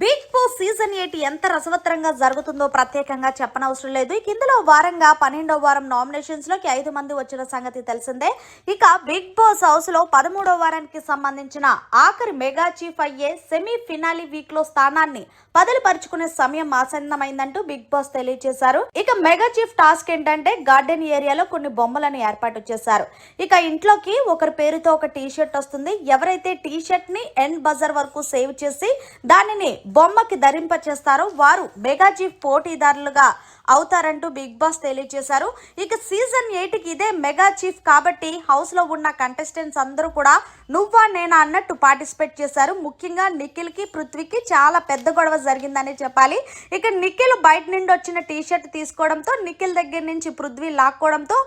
Big boss season 8 ఎంత రసవత్తరంగా జరుగుతుందో ప్రత్యేకంగా చెప్పనవసరం లేదు. ఇందులో వారంగా 12వ వారం నామినేషన్స్ లోకి 5 మంది వచ్చిన సంగతి తెలిసిందే. ఇక బిగ్ బాస్ హౌస్ లో 13వ వారానికి సంబంధించిన ఆఖరి మెగా చీఫ్ అయ్యే సెమీ ఫినాలి వీక్ లో స్థానాన్ని బదులుపరుచుకునే సమయం ఆసన్నమైందంటూ బిగ్ బాస్ తెలియజేశారు. ఇక మెగా చీఫ్ టాస్క్ ఏంటంటే గార్డెన్ ఏరియాలో కొన్ని బొమ్మలను ఏర్పాటు చేశారు. ఇక ఇంట్లోకి ఒకరి పేరుతో ఒక టీ షర్ట్ వస్తుంది. ఎవరైతే టీ షర్ట్ ని ఎండ్ బజర్ వరకు సేవ్ చేసి దానిని బొమ్మకి ధరింపచేస్తారో వారు మెగా చీఫ్ పోటీదారులుగా అవుతారంటూ బిగ్ బాస్ తెలియజేశారు. ఇక సీజన్ 8కి ఇదే మెగా చీఫ్ కాబట్టి హౌస్ లో ఉన్న కంటెస్టెంట్స్ అందరూ కూడా నువ్వా నేనా అన్నట్టు పార్టిసిపేట్ చేశారు. ముఖ్యంగా నిఖిల్ కి పృథ్వీకి చాలా పెద్ద గొడవ జరిగిందని చెప్పాలి. ఇక నిఖిల్ బయట నుండి వచ్చిన టీ షర్ట్ తీసుకోవడంతో నిఖిల్ దగ్గర నుంచి పృథ్వీ లాక్కోవడంతో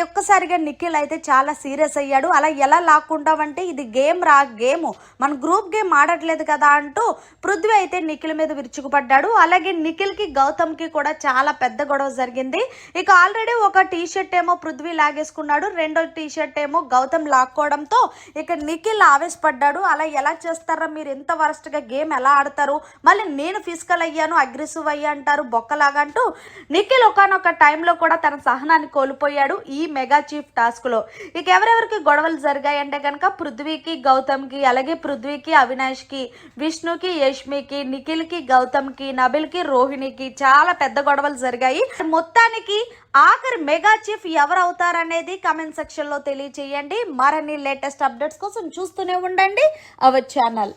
ఒక్కసారిగా నిఖిల్ అయితే చాలా సీరియస్ అయ్యాడు. అలా ఎలా లాక్కుంటావంటే ఇది గేమ్ రా, గేమ్ మన గ్రూప్ గేమ్ ఆడట్లేదు కదా అంటూ పృథ్వీ అయితే నిఖిల్ మీద విరుచుకుపడ్డాడు. అలాగే నిఖిల్ కి గౌతమ్ కి కూడా చాలా పెద్ద గొడవ జరిగింది. ఇక ఆల్రెడీ ఒక టీ షర్ట్ ఏమో పృథ్వీ లాగేసుకున్నాడు, రెండో టీ షర్ట్ ఏమో గౌతమ్ లాక్కోవడంతో ఇక నిఖిల్ ఆవేశపడ్డాడు. అలా ఎలా చేస్తారా మీరు, ఎంత వరస్ట్ గా గేమ్ ఎలా ఆడతారు, మళ్ళీ నేను ఫిజికల్ అయ్యాను అగ్రెసివ్ అయ్యా అంటారు బొక్కలాగా అంటూ నిఖిల్ ఒకనొక టైంలో కూడా తన సహనాన్ని కోల్పోయాడు ఈ మెగా చీఫ్ టాస్క్ లో. ఇక ఎవరెవరికి గొడవలు జరిగాయంటే కనుక పృథ్వీకి గౌతమ్ కి, అలాగే పృథ్వీకి అవినాష్ కి, విష్ణుకి యష్మికి, నిఖిల్ కి గౌతమ్ కి, నబిల్ కి రోహిణికి చాలా పెద్ద గొడవలు జరిగాయి. మొత్తానికి ఆఖరి మెగా చీఫ్ ఎవరు అవుతారనేది కమెంట్ సెక్షన్ లో తెలియజేయండి. మరిన్ని లేటెస్ట్ అప్డేట్స్ కోసం చూస్తూనే ఉండండి అవర్ ఛానల్.